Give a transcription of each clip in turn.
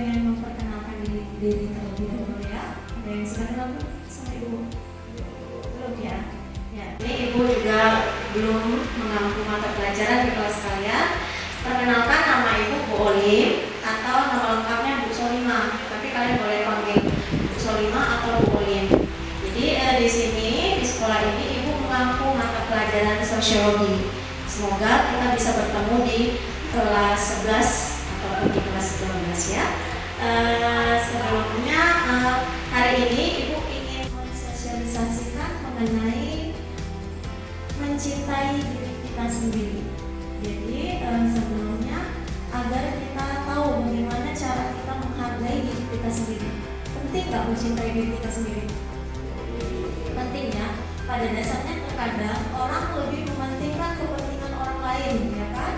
pengen memperkenalkan diri terlebih dahulu ya. Ada yang sudah kenal sama Ibu? Belum ya? Ya, ini Ibu juga belum mengampu mata pelajaran di kelas kalian. Perkenalkan, nama Ibu Bu Olim atau nama lengkapnya Bu Solima. Tapi kalian boleh panggil Bu Solima atau Bu Olim. Jadi di sini di sekolah ini Ibu mengampu mata pelajaran sosiologi. Semoga kita bisa bertemu di kelas 11 ataupun di kelas 12 ya. Sebelumnya hari ini Ibu ingin mensosialisasikan mengenai mencintai diri kita sendiri. Jadi sebelumnya agar kita tahu bagaimana cara kita menghargai diri kita sendiri. Penting nggak mencintai diri kita sendiri? Penting ya. Pada dasarnya terkadang orang lebih mementingkan kepentingan orang lain, ya kan?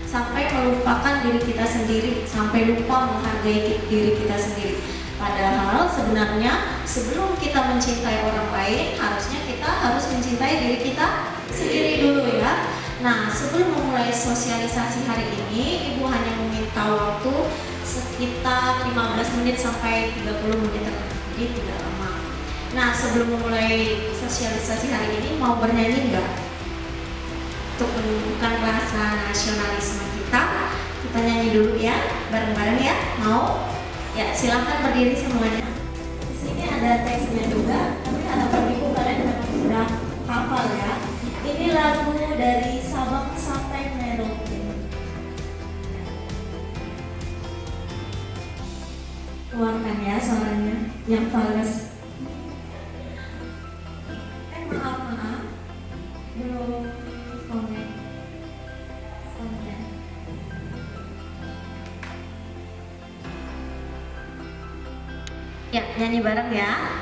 Sampai melupakan diri kita sendiri, sampai lupa menghargai diri kita sendiri. Padahal sebenarnya sebelum kita mencintai orang lain, harusnya kita harus mencintai diri kita sendiri dulu ya. Nah, sebelum memulai sosialisasi hari ini, Ibu hanya meminta waktu sekitar 15 menit sampai 30 menit, jadi tidak lama. Nah, sebelum memulai sosialisasi hari ini, mau bernyanyi enggak? Untuk menunjukkan rasa nasionalisme kita nyanyi dulu ya, bareng-bareng ya. Mau? Ya, silahkan berdiri semuanya. Di sini ada teksnya juga, tapi harapan Ibu kalian memang sudah hafal ya. Ini lagu dari Sabang sampai Merauke. Keluarkan ya suaranya yang fals. Maaf, belum komen. Ya, nyanyi bareng ya.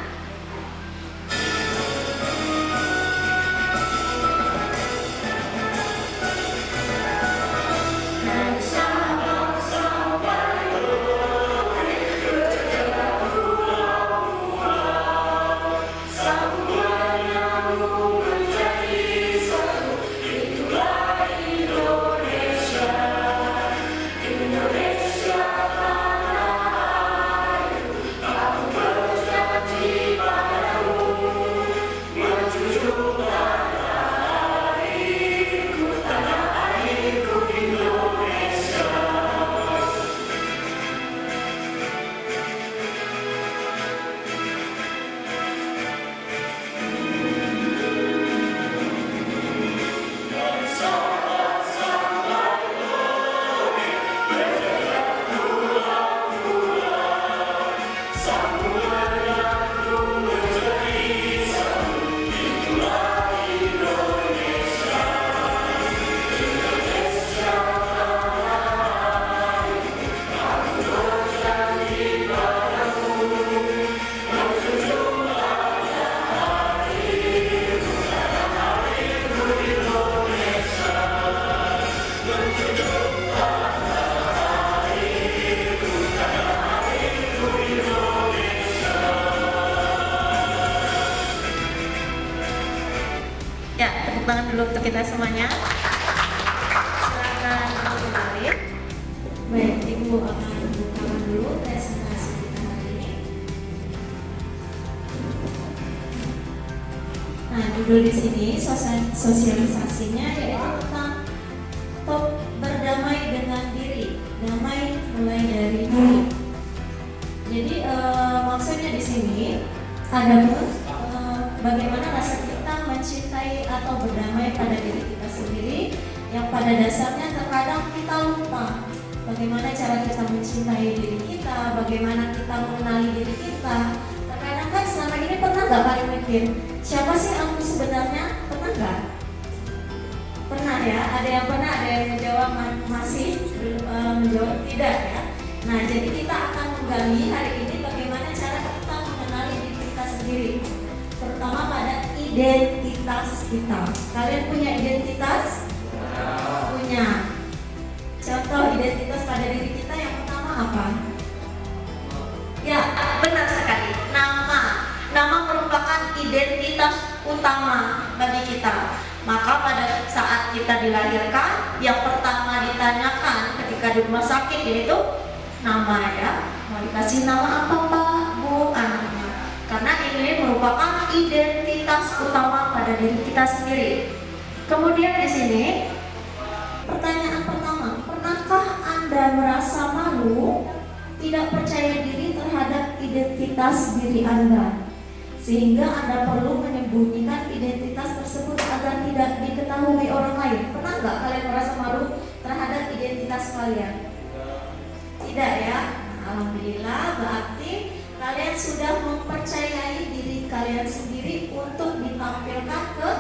Ya, tepuk tangan dulu untuk kita semuanya. Silakan kembali. Baik, Ibu akan bukakan dulu presentasi kita hari ini. Nah, judul di sini sosialisasinya yaitu tentang top berdamai dengan diri. Damai mulai dari diri. Jadi maksudnya di sini ada bagaimana rasa kita mencintai atau berdamai pada diri kita sendiri, yang pada dasarnya terkadang kita lupa bagaimana cara kita mencintai diri kita, bagaimana kita mengenali diri kita. Terkadang kan selama ini pernah nggak kalian mikir siapa sih aku sebenarnya? Pernah nggak? Pernah ya? Ada yang pernah, ada yang menjawab masih menjawab tidak ya. Nah, jadi kita akan menggali hari ini bagaimana cara kita mengenali diri kita sendiri, terutama pada identitas kita. Kalian punya identitas? Punya. Contoh identitas pada diri kita yang pertama apa? Ya, benar sekali. Nama merupakan identitas utama bagi kita. Maka pada saat kita dilahirkan, yang pertama ditanyakan ketika di rumah sakit yaitu nama ya. dikasih nama apa Pak, Bu, anaknya. Karena ini merupakan identitas utama pada diri kita sendiri. Kemudian di sini pertanyaan pertama, pernahkah Anda merasa malu, tidak percaya diri terhadap identitas diri Anda, sehingga Anda perlu menyembunyikan identitas tersebut agar tidak diketahui orang lain? Pernah nggak kalian merasa malu terhadap identitas kalian? Tidak ya? Alhamdulillah, berarti kalian sudah mempercayai diri kalian sendiri untuk ditampilkan ke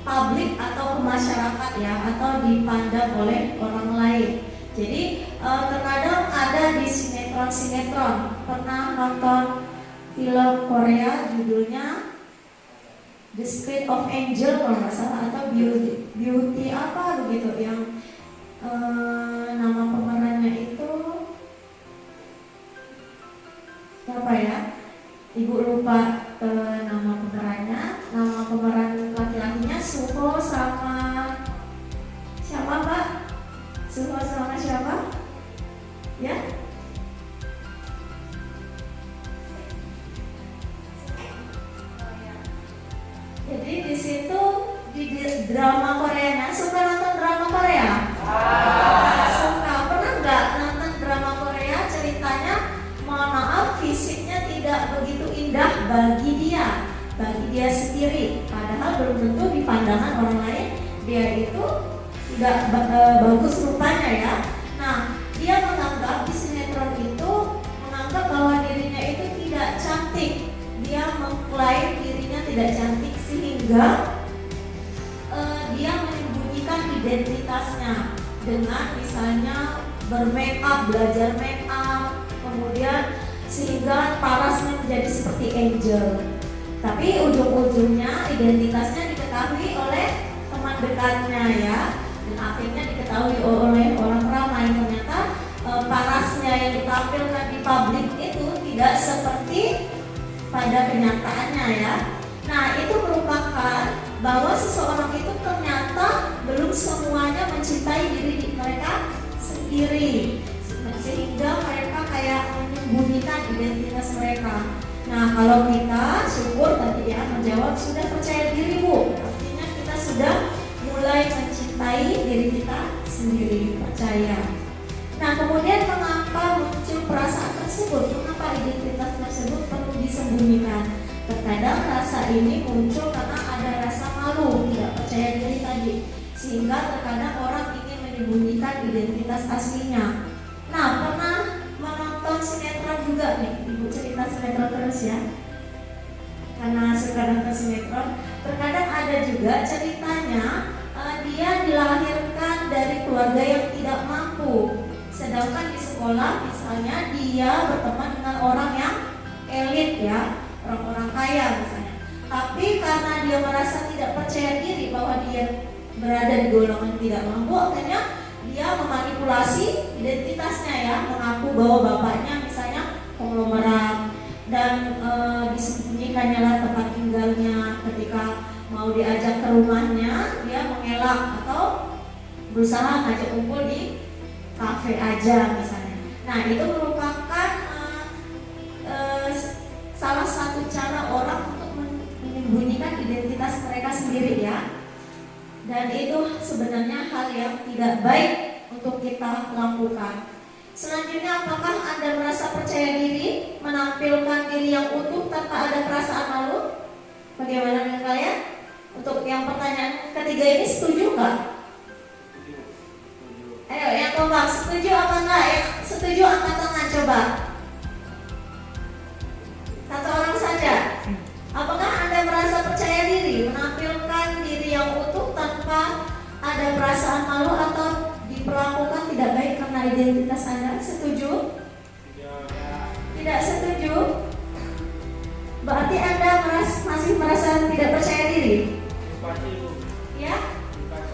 publik atau ke masyarakat ya, atau dipandang oleh orang lain. Jadi terkadang ada di sinetron, pernah nonton film Korea judulnya The Street of Angel kalau nggak salah, atau Beauty apa begitu, yang nama pemerannya itu apa ya? Ibu lupa nama pemerannya. Nama pemeran laki-lakinya Suho sama siapa Pak? Suho sama siapa? Ya? Jadi di situ di drama Koreanya, suka nonton drama Korea? Suka. Pernah nggak nonton drama Korea? Ceritanya, mohon maaf, fisiknya tidak begitu indah bagi dia sendiri. Padahal belum tentu di pandangan orang lain dia itu tidak bagus rupanya ya. Nah, dia menganggap di sinetron itu menganggap bahwa dirinya itu tidak cantik. Dia mengklaim dirinya tidak cantik sehingga dia menyembunyikan identitasnya dengan misalnya bermake up, belajar make up, kemudian sehingga parasnya menjadi seperti angel. Tapi ujung-ujungnya identitasnya diketahui oleh teman dekatnya ya, dan akhirnya diketahui oleh orang ramai. Ternyata parasnya yang ditampilkan di publik itu tidak seperti pada kenyataannya ya. Nah, itu merupakan bahwa seseorang itu ternyata belum semuanya mencintai diri mereka sendiri, sehingga mereka kayak menyembunyikan identitas mereka. Nah, kalau kita syukur tadi ya menjawab sudah percaya diri Bu, artinya kita sudah mulai mencintai diri kita sendiri, percaya. Nah, kemudian mengapa muncul perasaan tersebut? Mengapa identitas tersebut perlu disembunyikan? Terkadang rasa ini muncul karena ada rasa malu, tidak percaya diri tadi, sehingga terkadang orang ingin menyembunyikan identitas aslinya. Nah, pernah menonton sinetron juga nih, Ibu cerita sinetron terus ya, karena suka nonton sinetron. Terkadang ada juga ceritanya dia dilahirkan dari keluarga yang tidak mampu, sedangkan di sekolah misalnya dia berteman dengan orang yang elit ya, orang-orang kaya misalnya. Tapi karena dia merasa tidak percaya diri bahwa dia berada di golongan tidak mampu, akhirnya dia memanipulasi identitasnya ya, mengaku bahwa bapaknya misalnya konglomerat, dan disembunyikannya lah tempat tinggalnya. Ketika mau diajak ke rumahnya, dia mengelak atau berusaha ngajak kumpul di kafe aja misalnya. Nah, itu merupakan salah satu cara orang untuk menyembunyikan identitas mereka sendiri ya. Dan itu sebenarnya hal yang tidak baik untuk kita lakukan. Selanjutnya, apakah Anda merasa percaya diri menampilkan diri yang utuh tanpa ada perasaan malu? Bagaimana dengan kalian? Untuk yang pertanyaan ketiga ini setuju nggak? Ayo yang kompak, setuju apa enggak? Yang setuju angkat tangan coba. Satu orang saja. Apakah Anda merasa percaya diri menampilkan diri yang utuh tanpa ada perasaan malu atau diperlakukan tidak baik karena identitas Anda? Setuju? Tidak setuju? Berarti Anda masih merasa tidak percaya diri? Ya?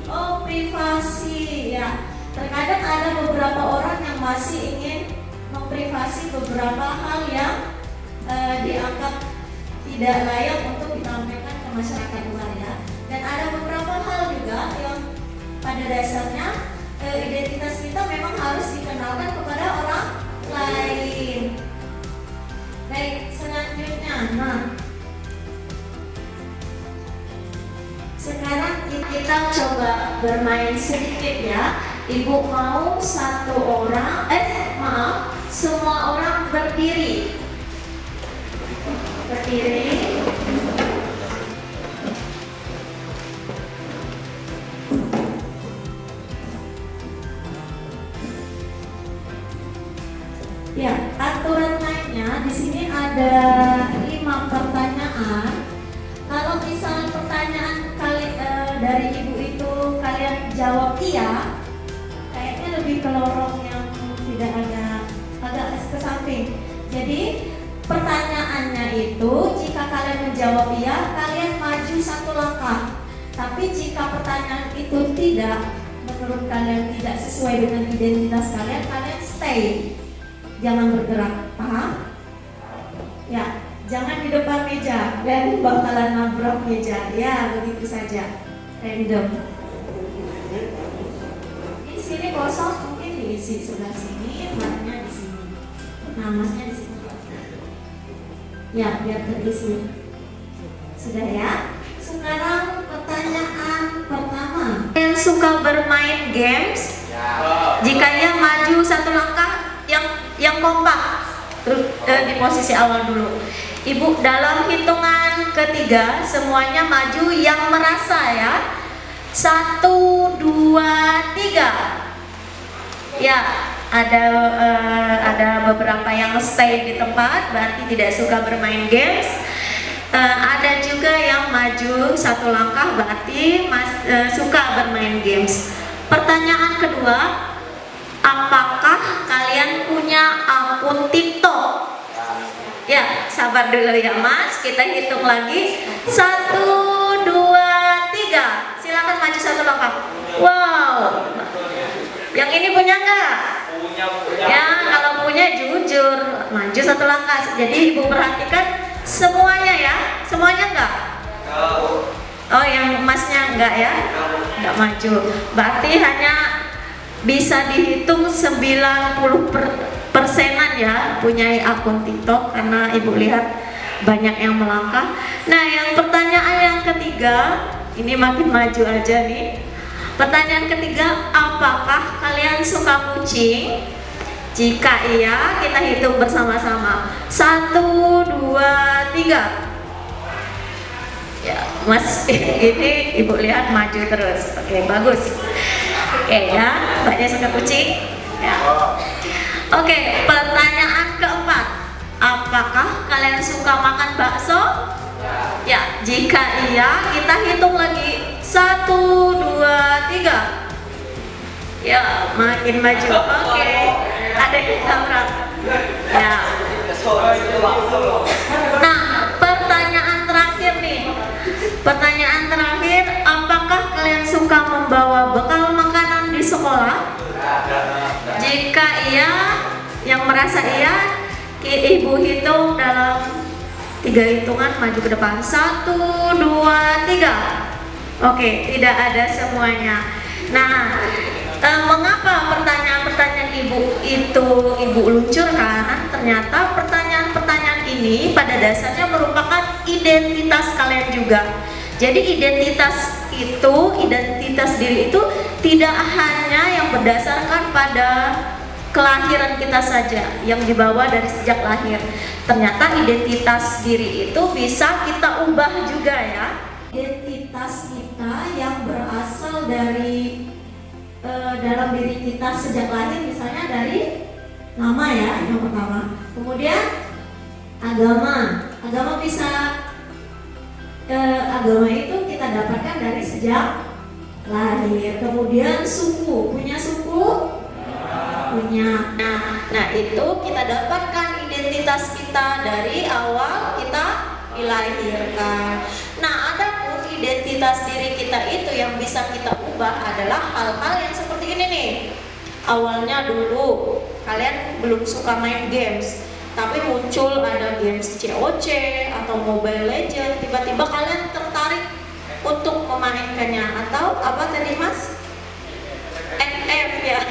Oh, privasi ya. Terkadang ada beberapa orang yang masih ingin memprivasi beberapa hal yang dianggap tidak layak untuk ditampilkan ke masyarakat luar ya. Dan ada beberapa hal juga yang pada dasarnya identitas kita memang harus dikenalkan kepada orang lain. Nah, sekarang kita coba bermain sedikit ya. Ibu mau semua orang berdiri. Ya, aturan mainnya di sini ada 5 pertanyaan. Kalau misal pertanyaan dari ibu itu kalian jawab iya, kayaknya lebih ke lorong yang tidak agak ke samping. Jadi pertanyaannya itu jika kalian menjawab iya, kalian maju 1 langkah. Tapi jika pertanyaan itu menurut kalian tidak sesuai dengan identitas kalian, kalian stay. Jangan bergerak, paham? Ya, jangan di depan meja, dan bakalan nabrak meja. Ya, begitu saja, random. Di sini kosong, mungkin diisi sebelah sini, masnya di sini. Nah, masnya di sini. Ya, biar terisi. Sudah ya? Sekarang pertanyaan pertama. Yang suka bermain games? Jika ya, maju 1 langkah. Yang kompak di posisi awal dulu. Ibu dalam hitungan ketiga semuanya maju yang merasa ya. 1, 2, 3. Ya, ada beberapa yang stay di tempat, berarti tidak suka bermain games. Ada juga yang maju 1 langkah, berarti suka bermain games. Pertanyaan kedua, apakah kalian punya akun TikTok? Ya, sabar dulu ya Mas, kita hitung lagi. 1, 2, 3. Silakan maju 1 langkah. Wow, yang ini punya nggak? Punya. Ya, kalau punya jujur maju 1 langkah. Jadi ibu perhatikan semuanya ya. Semuanya nggak? Oh, yang Masnya nggak ya? Nggak maju. Berarti hanya bisa dihitung 90%-an ya punya akun TikTok, karena ibu lihat banyak yang melangkah. Nah, yang pertanyaan yang ketiga ini makin maju aja nih. Pertanyaan ketiga, apakah kalian suka kucing? Jika iya, kita hitung bersama-sama. 1, 2, 3. Ya, Mas, ini ibu lihat maju terus. Oke, bagus. Oke ya, banyak suka kucing ya. Oke, pertanyaan keempat, apakah kalian suka makan bakso? Ya, jika iya, kita hitung lagi. 1, 2, 3. Ya, makin maju. Oke, ada yang tabrak ya. Nah, pertanyaan terakhir nih. Pertanyaan terakhir, apakah kalian suka membawa bekal makanan di sekolah? Jika iya, yang merasa iya, ibu hitung dalam 3 hitungan, maju ke depan. 1, 2, 3. Oke, tidak ada semuanya. Nah, mengapa pertanyaan-pertanyaan ibu itu ibu luncurkan? Ternyata pertanyaan-pertanyaan ini pada dasarnya merupakan identitas kalian juga. Jadi identitas diri itu tidak hanya yang berdasarkan pada kelahiran kita saja, yang dibawa dari sejak lahir. Ternyata identitas diri itu bisa kita ubah juga ya. Identitas kita yang berasal dari dalam diri kita sejak lahir, misalnya dari nama ya, yang pertama. Kemudian agama bisa agama itu kita dapatkan dari sejak lahir. Kemudian suku, punya suku? Punya. Nah, itu kita dapatkan identitas kita dari awal kita dilahirkan. Nah, adapun identitas diri kita itu yang bisa kita ubah adalah hal-hal yang seperti ini nih. Awalnya dulu kalian belum suka main games, tapi muncul ada games COC atau Mobile Legends, tiba-tiba kalian tertarik untuk memainkannya. Atau apa tadi Mas? NF ya.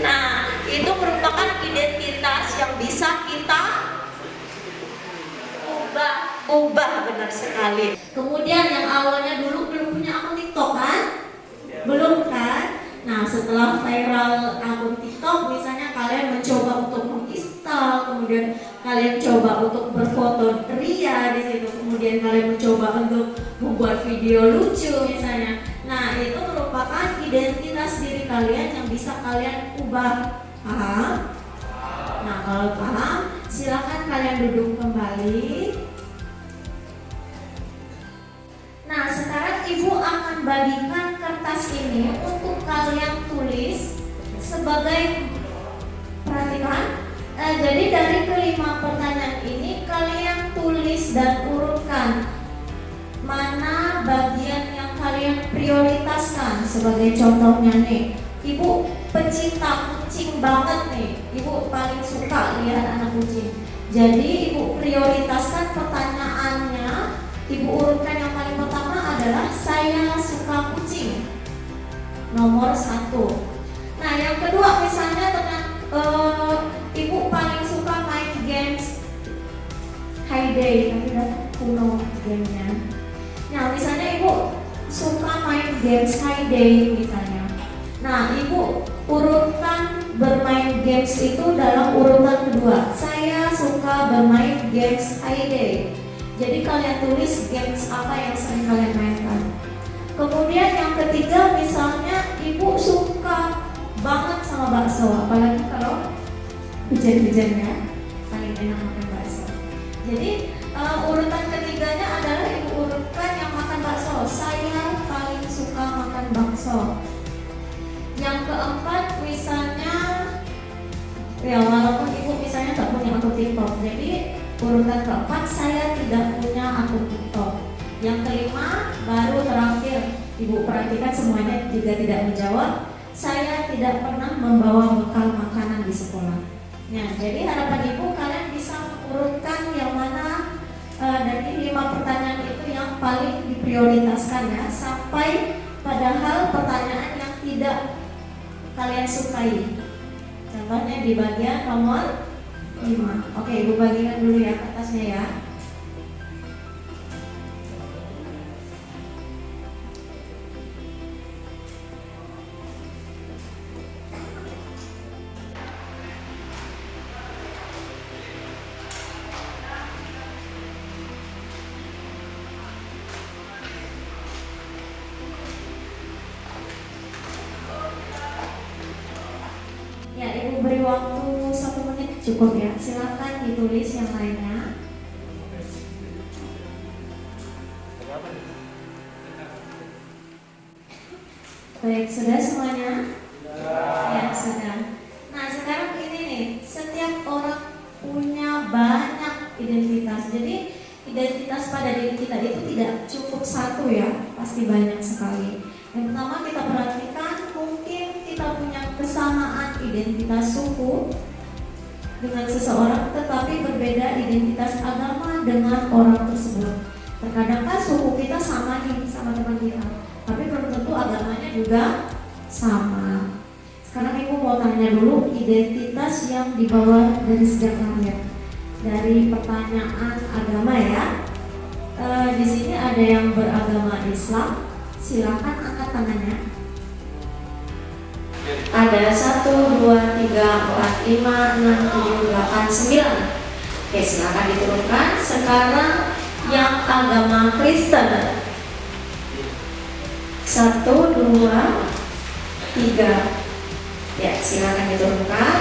Nah, itu merupakan identitas yang bisa kita ubah, benar sekali. Kemudian yang awalnya dulu belum punya akun TikTok kan? Belum kan? Nah, setelah viral akun TikTok, misalnya kalian mencoba untuk menginstal, kemudian kalian coba untuk berfoto ria di situ, kemudian kalian mencoba untuk membuat video lucu misalnya. Nah, itu merupakan identitas diri kalian yang bisa kalian ubah. Paham? Nah, kalau paham, silakan kalian duduk kembali. Nah, sekarang Ibu akan bagikan kertas ini untuk kalian tulis sebagai perhatikan. Jadi dari kelima pertanyaan ini kalian tulis dan urutkan mana bagian yang kalian prioritaskan. Sebagai contohnya nih, Ibu pecinta kucing banget nih, Ibu paling suka lihat anak kucing. Jadi Ibu prioritaskan pertanyaannya, Ibu urutkan yang paling pertama adalah saya suka kucing, nomor 1. Nah, yang kedua misalnya Ibu paling suka main games Hay Day, tapi udah kuno gamenya. Nah, misalnya Ibu suka main games Hay Day misalnya. Nah, Ibu urutkan bermain games itu dalam urutan kedua. Saya suka bermain games Hay Day. Jadi kalian tulis games apa yang sering kalian mainkan. Kemudian yang ketiga misalnya Ibu suka banget sama bakso, apalagi kalau hujan-hujannya paling enak makan bakso. Jadi urutan ketiganya adalah Ibu urutkan yang makan bakso. Saya paling suka makan bakso. Yang keempat misalnya, ya walaupun Ibu misalnya tak punya akun TikTok, jadi urutan keempat saya tidak punya akun TikTok. Yang kelima baru terakhir, Ibu perhatikan semuanya juga tidak menjawab. Saya tidak pernah membawa bekal makanan di sekolah. Nah, jadi harapan Ibu kalian bisa urutkan yang mana dari 5 pertanyaan itu yang paling diprioritaskan ya, sampai padahal pertanyaan yang tidak kalian sukai. Contohnya di bagian nomor 5. Oke, Ibu bagikan dulu ya kertasnya ya. Ya, Ibu beri waktu 1 menit cukup ya. Silakan ditulis yang lainnya. Baik, sudah semuanya? Ya, sudah. Nah, sekarang ini nih, setiap orang punya banyak identitas. Jadi identitas pada diri kita itu tidak cukup satu ya, pasti banyak sekali. Yang pertama kita perhatikan, mungkin kita punya kesamaan identitas suku dengan seseorang, tetapi berbeda identitas agama dengan orang tersebut. Terkadang kan suku kita sama nih sama teman kita, tapi belum tentu agamanya juga sama. Sekarang Ibu mau tanya dulu identitas yang dibawa dari sejak lahir. Dari pertanyaan agama ya. Di sini ada yang beragama Islam. Silakan angkat tangannya. Ada 1, 2, 3, 4, 5, 6, 7, 8, 9. Oke, silakan diturunkan. Sekarang yang agama Kristen. 1, 2, 3. Ya, silakan diturunkan.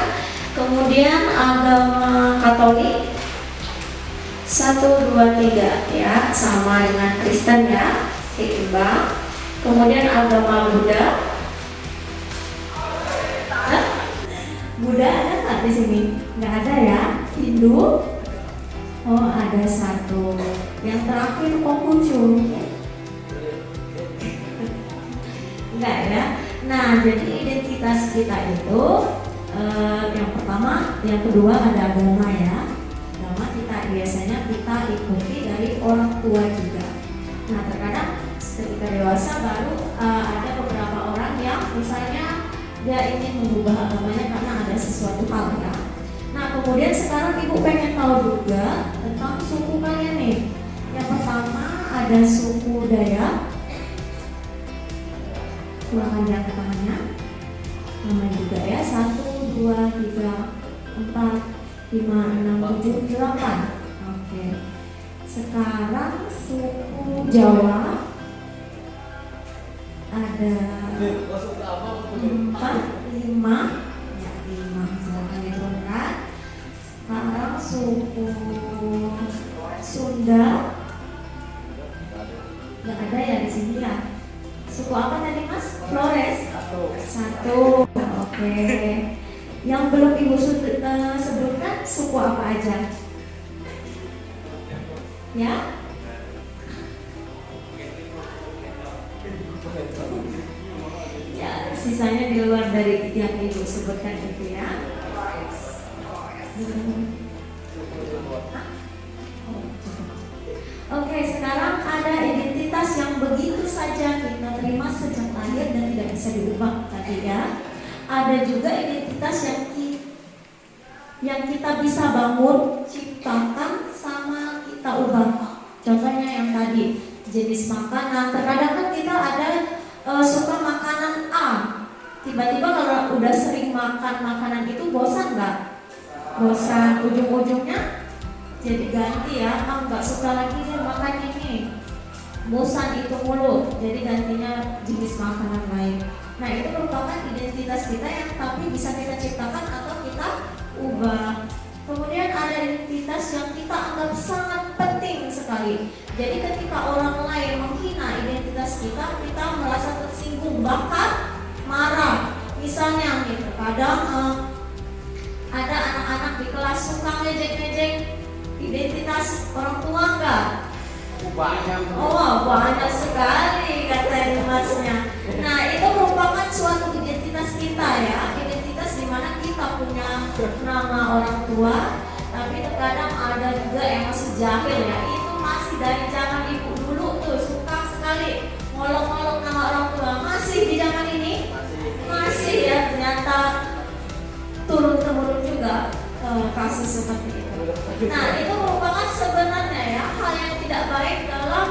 Kemudian agama Katolik. 1, 2, 3 ya, sama dengan Kristen ya, seimbang. Kemudian agama Buddha. Buddha ada nggak di sini? Nggak ada ya. Hindu. Oh, ada 1. Yang terakhir Konghucu. Enggak ya. Nah, jadi identitas kita itu yang pertama, yang kedua ada agama ya. Agama kita biasanya kita ikuti dari orang tua juga. Nah, terkadang ketika dewasa baru ada beberapa orang yang misalnya dia ingin mengubah agamanya karena ada sesuatu hal ya. Nah, kemudian sekarang Ibu pengen tahu juga tentang suku kalian nih. Yang pertama ada suku Dayak. Silakan diangkat tangannya. Nama juga ya. 1, 2, 3, 4, 5, 6, 7, 8. Oke. Sekarang suku Jawa. Ada 4, 5. Ya, 5. Silakan diturunkan. Sekarang suku Sunda. Nggak ada ya di sini ya. Suku apa tadi Mas? Flores. 1. Oke. Yang belum Ibu sebutkan suku apa aja? Ya? Ya, sisanya di luar dari yang Ibu sebutkan itu ya. Oke, sekarang ada identitas yang begitu saja kita terima sejak lahir dan tidak bisa diubah tadi ya. Ada juga identitas yang kita bisa bangun, ciptakan, sama kita ubah. Contohnya yang tadi, jenis makanan. Terkadang kan kita ada suka makanan A. Tiba-tiba kalau udah sering makan makanan itu bosan nggak? Bosan, ujung-ujungnya jadi ganti ya, nggak suka lagi dia makan ini, bosan itu mulu, jadi gantinya jenis makanan lain. Nah itu merupakan identitas kita yang tapi bisa kita ciptakan atau kita ubah. Kemudian ada identitas yang kita anggap sangat penting sekali. Jadi ketika orang lain menghina identitas kita, kita merasa tersinggung, bahkan marah. Misalnya nih, terkadang ada anak-anak di kelas suka ngejek-ngejek identitas orang tua enggak? Banyak sekali kata Masnya. Nah itu merupakan suatu identitas kita ya, identitas di mana kita punya nama orang tua, tapi terkadang ada juga yang masih jahil ya. Itu masih dari zaman ibu dulu tuh suka sekali ngolok-ngolok nama orang tua. Masih di zaman ini? Masih ya, ternyata turun-temurun juga kasus seperti itu. Nah itu merupakan sebenarnya ya hal yang tidak baik dalam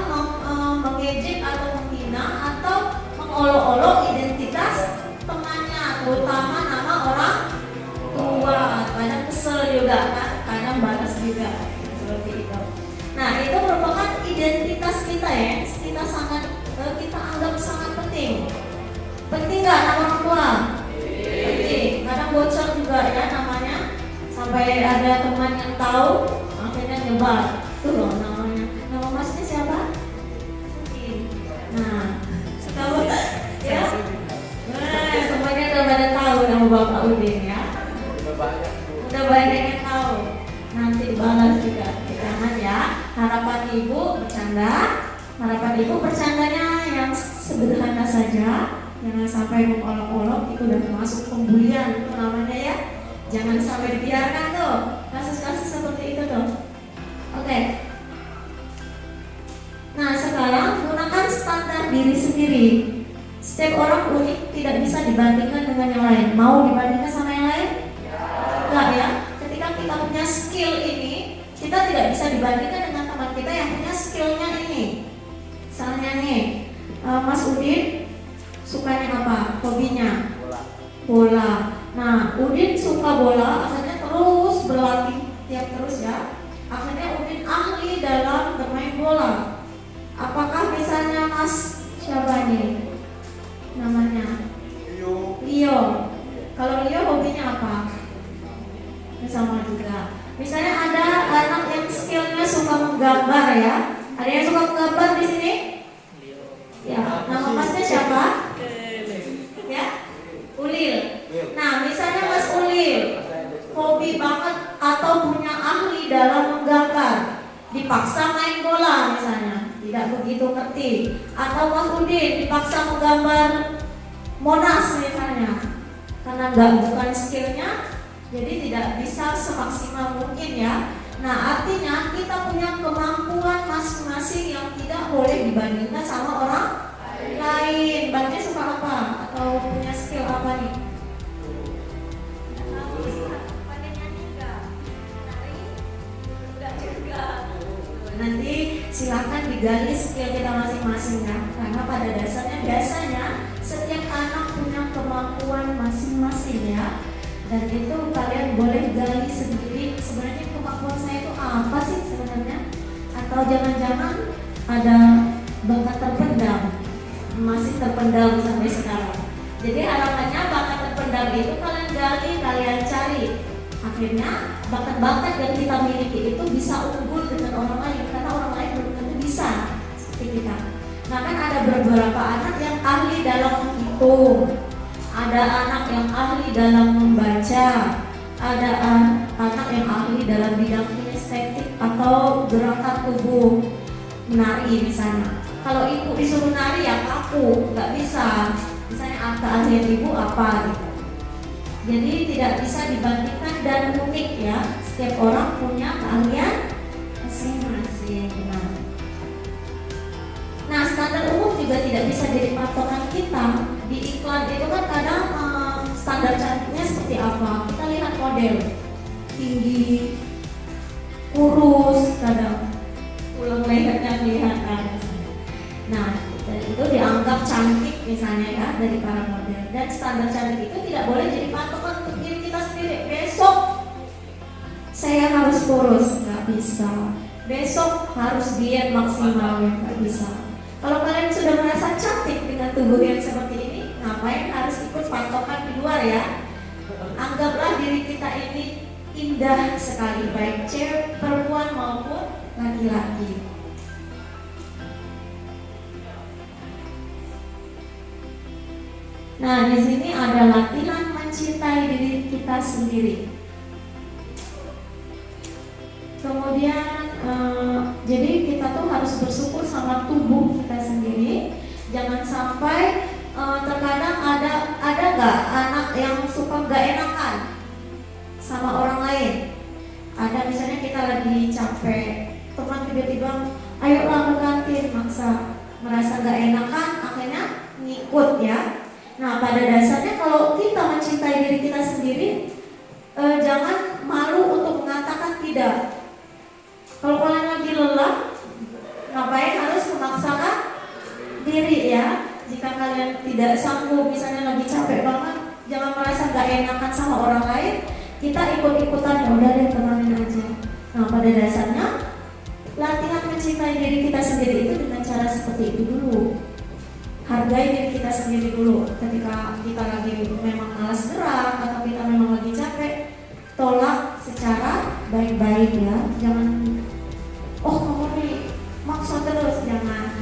mengejek atau menghina atau mengolok-olok identitas temannya, terutama nama orang tua. Kadang kesel juga kan, kadang balas juga seperti itu. Nah itu merupakan identitas kita ya, kita anggap sangat penting. Penting nggak nama orang tua? Penting. Kadang bocor juga ya namanya. Sampai ada teman yang tahu, akhirnya nyebar. Tuh loh namanya. Nama Masnya siapa? Nah, tahu ya? Temannya udah pada tahu nama Bapak Udin ya. Udah banyak yang tahu. Nanti balas juga. Jangan ya. Harapan Ibu bercanda. Harapan Ibu bercandanya yang sederhana saja. Jangan sampai mengolok-olok, itu udah termasuk pembulian itu namanya ya. Jangan sampai dibiarkan tuh kasus-kasus seperti itu tuh. Oke. Nah sekarang gunakan standar diri sendiri. Setiap orang unik, tidak bisa dibandingkan dengan yang lain. Mau dibandingkan sama yang lain? Enggak ya. Ketika kita punya skill ini, kita tidak bisa dibandingkan dengan teman kita yang punya skillnya ini. Misalnya nih, Mas Udin sukanya apa? Hobinya? Bola. Nah, Udin suka bola, akhirnya terus berlatih terus ya. Akhirnya Udin ahli dalam bermain bola. Apakah misalnya Mas siapa nih? Namanya? Leo. Kalau Leo hobinya apa? Sama juga. Misalnya ada anak yang skillnya suka menggambar ya. Ada yang suka menggambar di sini? Ya. Nama Masnya siapa? Ya. Ulil. Nah, misalnya Mas Ulil hobi banget atau punya ahli dalam menggambar, dipaksa main bola misalnya, tidak begitu ngerti. Atau Mas Udin dipaksa menggambar Monas misalnya, karena bukan skillnya, jadi tidak bisa semaksimal mungkin ya. Nah, artinya kita punya kemampuan masing-masing yang tidak boleh dibandingkan sama orang lain. Mbaknya suka apa? Atau punya skill apa nih? Nanti silakan digali skill kita masing-masing ya. Karena pada dasarnya biasanya setiap anak punya kemampuan masing-masing ya. Dan itu kalian boleh gali sendiri, sebenarnya kemampuan saya itu apa sih sebenarnya? Atau jangan-jangan ada bakat terpendam, masih terpendam sampai sekarang. Jadi harapannya bakat terpendam itu kalian gali, kalian cari. Akhirnya bakat-bakat yang kita miliki itu bisa unggul dengan orang lain, karena orang lain belum tentu bisa seperti kita. Nah kan ada beberapa anak yang ahli dalam menghitung, ada anak yang ahli dalam membaca, ada anak yang ahli dalam bidang kinestetik atau gerakan tubuh, menari misalnya. Kalau ibu disuruh nari ya kaku, nggak bisa. Misalnya keahlian ibu apa gitu. Jadi tidak bisa dibandingkan dan unik ya. Setiap orang punya keahlian masing-masing. Nah, standar umum juga tidak bisa jadi patokan kita. Di iklan itu kan kadang standar cantiknya seperti apa? Kita lihat model tinggi, kurus, kadang tulang lehernya kelihatan. Nah, itu dianggap cantik misalnya ya dari para model. Dan standar cantik itu tidak boleh jadi patokan untuk diri kita sendiri. Besok saya harus kurus, nggak bisa. Besok harus diet maksimal, nggak bisa. Kalau kalian sudah merasa cantik dengan tubuh yang seperti ini, ngapain harus ikut patokan di luar ya? Anggaplah diri kita ini indah sekali, baik cewek, perempuan maupun laki-laki. Nah, di sini ada latihan mencintai diri kita sendiri. Kemudian, jadi kita tuh harus bersyukur sama tubuh kita sendiri. Jangan sampai terkadang ada nggak anak yang suka nggak enakan sama orang lain. Ada misalnya kita lagi capek, teman tiba-tiba, ayolah ke kantin, maksa, merasa nggak enakan, akhirnya ngikut ya. Nah, pada dasarnya kalau kita mencintai diri kita sendiri, jangan malu untuk mengatakan tidak. Kalau kalian lagi lelah, ngapain harus memaksakan diri ya? Jika kalian tidak sanggup, misalnya lagi capek banget, jangan merasa gak enakan sama orang lain. Kita ikut-ikutan, ya udah deh, temanin aja. Nah, pada dasarnya latihan mencintai diri kita sendiri itu dengan cara seperti itu dulu. Hargai diri kita sendiri dulu. Ketika kita lagi memang malas gerak atau kita memang lagi capek, tolak secara baik-baik ya. Jangan, oh kamu nih maksa terus, jangan.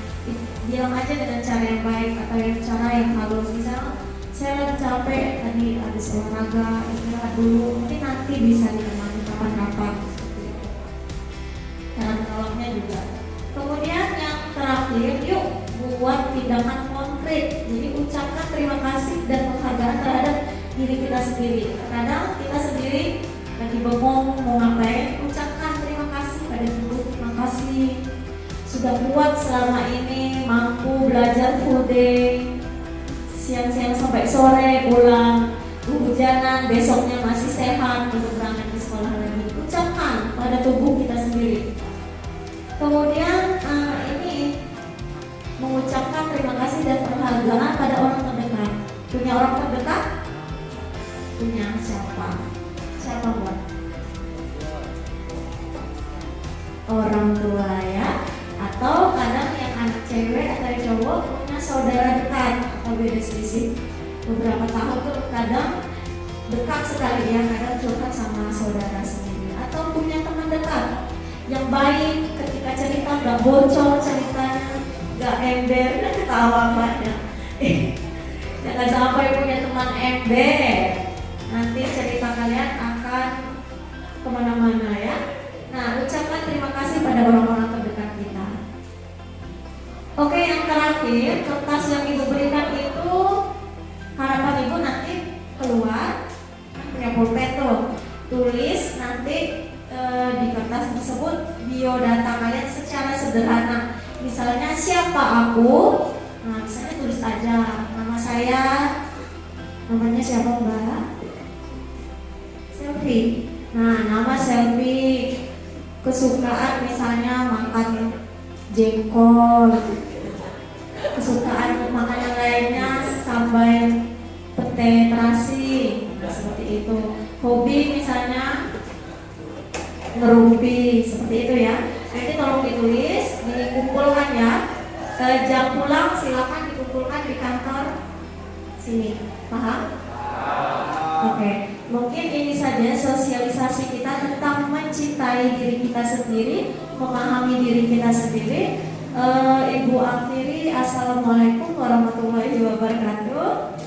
Bilang aja dengan cara yang baik atau cara yang halus. Misalnya saya lagi capek, tadi habis olahraga, istirahat dulu, mungkin nanti bisa ditemani kapan-kapan. Cara menolongnya juga. Kemudian yang terakhir, yuk buat tindakan konkret. Jadi ucapkan terima kasih dan penghargaan terhadap diri kita sendiri. Kadang kita sendiri lagi bengong mau ngapain, ucapkan terima kasih pada tubuh. Terima kasih sudah kuat selama ini, mampu belajar full day, siang-siang sampai sore pulang, kehujanan, besoknya masih sehat untuk berangkat ke sekolah lagi. Ucapkan pada tubuh kita sendiri. Kemudian ini mengucapkan terima kasih dan penghargaan pada orang terdekat. Punya orang terdekat? Punya siapa? Siapa buat? Orang tua ya. Atau kadang yang anak cewek atau cowok punya saudara dekat atau beda selisih beberapa tahun tuh kadang dekat sekali ya, kadang curhat sama saudara sendiri. Atau punya teman dekat yang baik, ketika cerita gak bocor ceritanya, gak ember, dan ketawa banyak. Jangan sampai punya teman ember, nanti cerita kalian akan kemana-mana ya. Nah, ucapkan terima kasih pada orang-orang terdekat kita. Oke, yang terakhir, kertas yang ibu berikan itu harapan ibu nanti keluar, punya pulpen tuh, tulis nanti di kertas tersebut biodata kalian secara sederhana. Misalnya siapa aku, nah misalnya tulis aja nama saya, namanya siapa mbak? Selfie. Nah nama Selfie, kesukaan misalnya makan jengkol, kesukaan makanan lainnya sambal pete terasi, nah, seperti itu. Hobi misalnya ngerumpi, seperti itu ya. Nanti tolong ditulis, dikumpulkan ya. Jam pulang silakan dikumpulkan di kantor sini, paham? Oke, mungkin ini saja sosialisasi kita tentang mencintai diri kita sendiri, memahami diri kita sendiri. Ibu akhiri, assalamualaikum warahmatullahi wabarakatuh.